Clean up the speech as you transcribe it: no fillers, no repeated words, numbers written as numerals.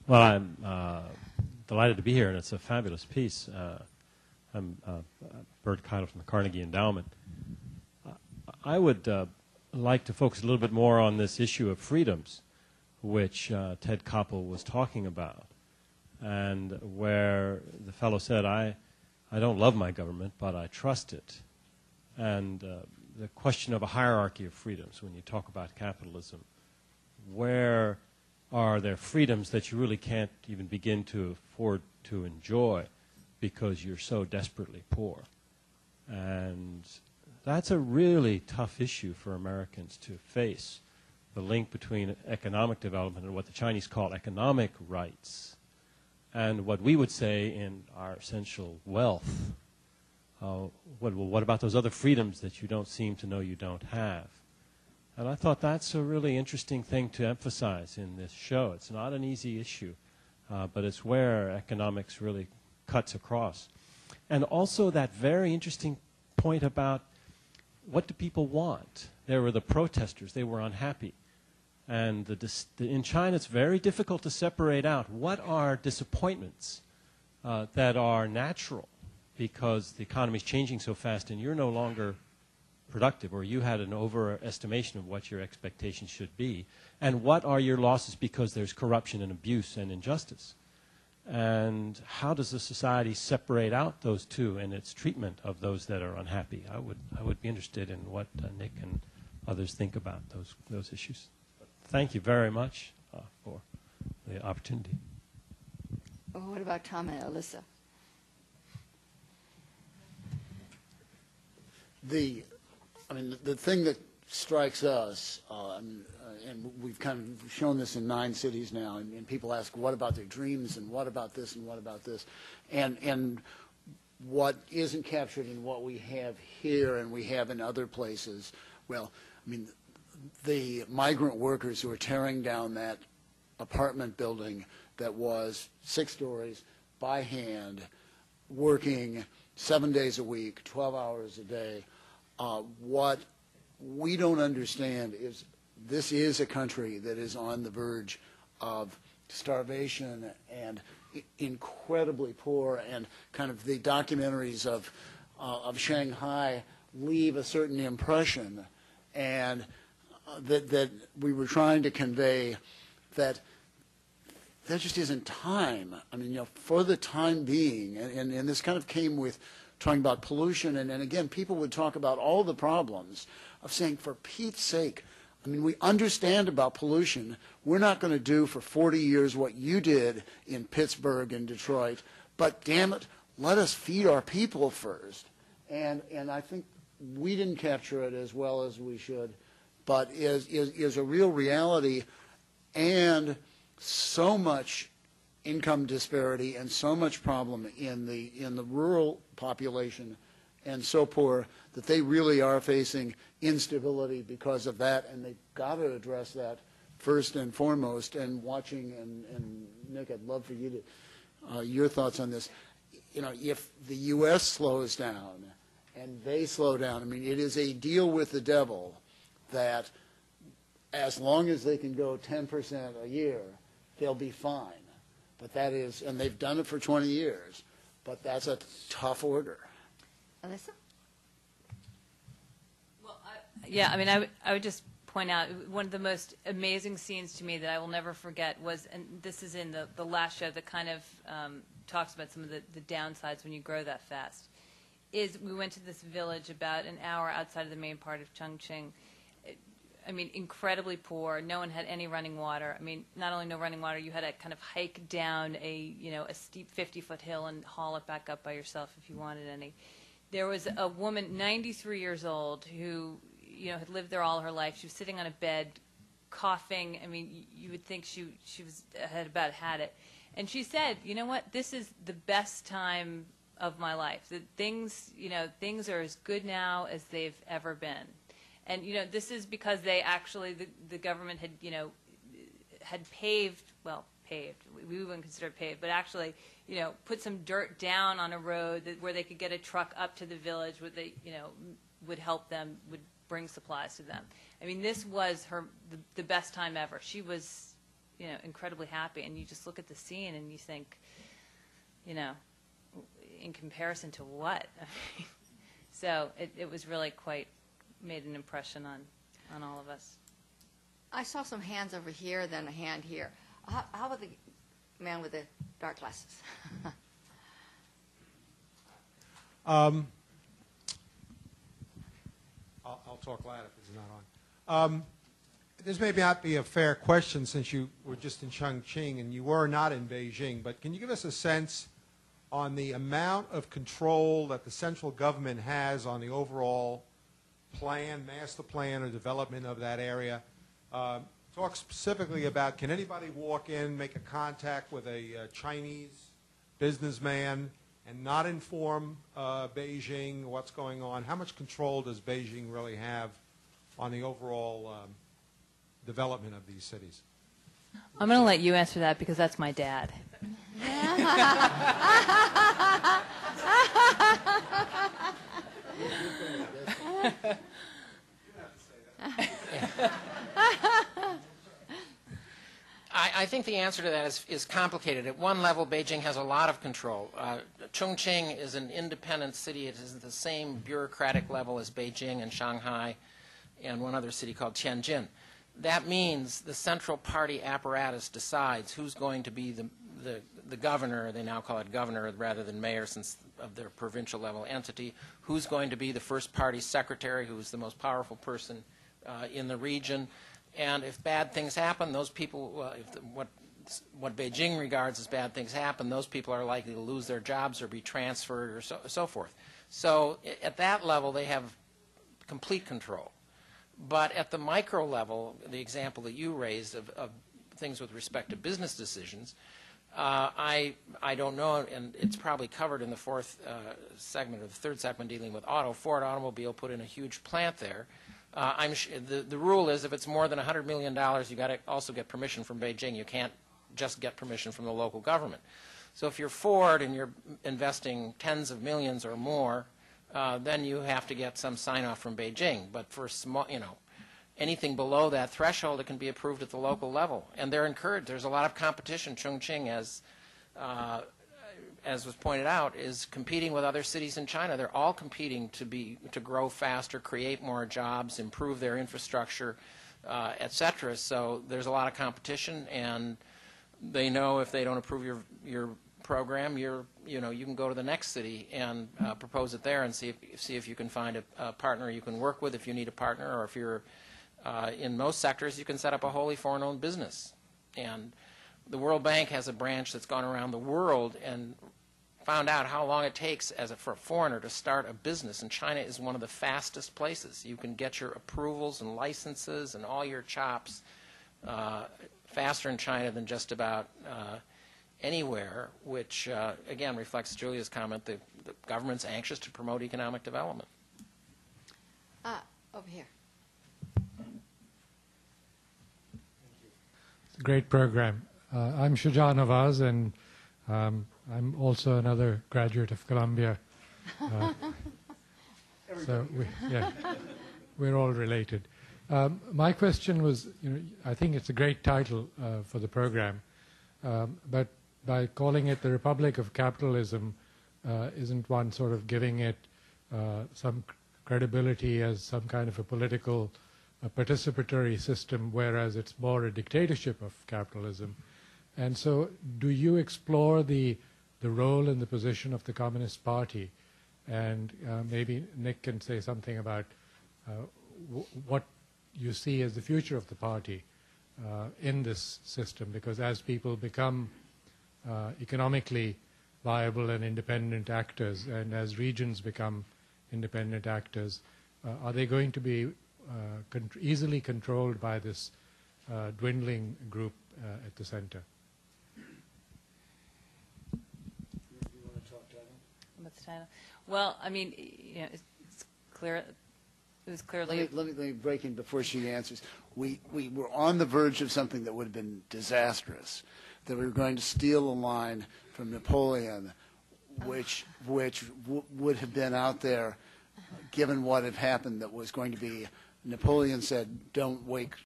Well, I'm delighted to be here, and it's a fabulous piece. I'm Bert Keitel from the Carnegie Endowment. I would like to focus a little bit more on this issue of freedoms, which Ted Koppel was talking about, and where the fellow said, I don't love my government, but I trust it. And the question of a hierarchy of freedoms, when you talk about capitalism, where are there freedoms that you really can't even begin to afford to enjoy because you're so desperately poor? And that's a really tough issue for Americans to face, the link between economic development and what the Chinese call economic rights, and what we would say in our essential wealth. What about those other freedoms that you don't seem to know you don't have? And I thought that's a really interesting thing to emphasize in this show. It's not an easy issue, but it's where economics really cuts across. And also that very interesting point about what do people want? There were the protesters. They were unhappy. And in China, it's very difficult to separate out what are disappointments that are natural because the economy is changing so fast and you're no longer productive, or you had an overestimation of what your expectations should be, and what are your losses because there's corruption and abuse and injustice. And how does the society separate out those two in its treatment of those that are unhappy? I would be interested in what Nick and others think about those issues. Thank you very much for the opportunity. Well, what about Tom and Alyssa? The thing that strikes us, and we've kind of shown this in 9 cities now, and people ask, what about their dreams, and what about this, and what about this? And what isn't captured in what we have here and we have in other places, well, I mean, the migrant workers who are tearing down that apartment building that was 6 stories by hand, working 7 days a week, 12 hours a day. What we don't understand is this is a country that is on the verge of starvation and incredibly poor, and kind of the documentaries of Shanghai leave a certain impression, and that we were trying to convey that there just isn't time. I mean, for the time being, and this kind of came with talking about pollution, and again, people would talk about all the problems of saying, for Pete's sake, I mean, we understand about pollution. We're not going to do for 40 years what you did in Pittsburgh and Detroit, but damn it, let us feed our people first. And I think we didn't capture it as well as we should, but is a real reality, and so much income disparity and so much problem in the rural population, and so poor that they really are facing instability because of that, and they've got to address that first and foremost. And watching, and Nick, I'd love for you to your thoughts on this. If the U.S. slows down and they slow down, I mean, it is a deal with the devil that as long as they can go 10% a year, they'll be fine. But that is, and they've done it for 20 years, but that's a tough order. Alyssa? Well, I would just point out one of the most amazing scenes to me that I will never forget was, and this is in the last show that kind of talks about some of the downsides when you grow that fast, is we went to this village about an hour outside of the main part of Chongqing. I mean, incredibly poor. No one had any running water. I mean, not only no running water, you had to kind of hike down a steep 50-foot hill and haul it back up by yourself if you wanted any. There was a woman, 93 years old, who had lived there all her life. She was sitting on a bed, coughing. I mean, you would think she had about had it. And she said, you know what, this is the best time of my life. That things are as good now as they've ever been. And, this is because they actually, the government had paved, we wouldn't consider it paved, but actually, put some dirt down on a road where they could get a truck up to the village where they, would help them, would bring supplies to them. I mean, this was the best time ever. She was incredibly happy. And you just look at the scene and you think, in comparison to what? So it was really made an impression on all of us. I saw some hands over here, then a hand here. How about the man with the dark glasses? I'll talk loud if it's not on. This may not be a fair question since you were just in Chongqing and you were not in Beijing, but can you give us a sense on the amount of control that the central government has on the overall plan, master plan, or development of that area? Talk specifically about, can anybody walk in, make a contact with a Chinese businessman and not inform Beijing what's going on? How much control does Beijing really have on the overall development of these cities? I'm going to let you answer that because that's my dad. I think the answer to that is complicated. At one level, Beijing has a lot of control. Chongqing is an independent city. It is at the same bureaucratic level as Beijing and Shanghai and one other city called Tianjin. That means the central party apparatus decides who's going to be the governor. They now call it governor rather than mayor since of their provincial level entity. Who's going to be the first party secretary, who is the most powerful person in the region. And if bad things happen, those people, what Beijing regards as bad things happen, those people are likely to lose their jobs or be transferred or so forth. So at that level, they have complete control. But at the micro level, the example that you raised of things with respect to business decisions, I don't know, and it's probably covered in the fourth segment or the third segment dealing with auto. Ford Automobile put in a huge plant there. The rule is if it's more than $100 million, you've got to also get permission from Beijing. You can't just get permission from the local government. So if you're Ford and you're investing tens of millions or more, then you have to get some sign-off from Beijing. But for small, anything below that threshold, it can be approved at the local level. And they're encouraged. There's a lot of competition. Chongqing, as was pointed out, is competing with other cities in China. They're all competing to grow faster, create more jobs, improve their infrastructure, et cetera. So there's a lot of competition, and they know if they don't approve your program, you can go to the next city and propose it there and see if you can find a partner you can work with if you need a partner, or if you're in most sectors, you can set up a wholly foreign-owned business. And the World Bank has a branch that's gone around the world and found out how long it takes for a foreigner to start a business. And China is one of the fastest places. You can get your approvals and licenses and all your chops faster in China than just about anywhere, which, again, reflects Julia's comment. The government's anxious to promote economic development. Over here. It's a great program. I'm Shuja Nawaz, and I'm also another graduate of Columbia. So we're all related. My question was, I think it's a great title for the program, but by calling it the Republic of Capitalism, isn't one sort of giving it some credibility as some kind of a political participatory system, whereas it's more a dictatorship of capitalism? And so do you explore the role and the position of the Communist Party? And maybe Nick can say something about what you see as the future of the party in this system, because as people become economically viable and independent actors, and as regions become independent actors, are they going to be easily controlled by this dwindling group at the center? What's the title? Well, I mean, it's clear. It was clearly. Let me break in before she answers. We were on the verge of something that would have been disastrous. That we were going to steal a line from Napoleon, which would have been out there, given what had happened. That was going to be. Napoleon said, "Don't wake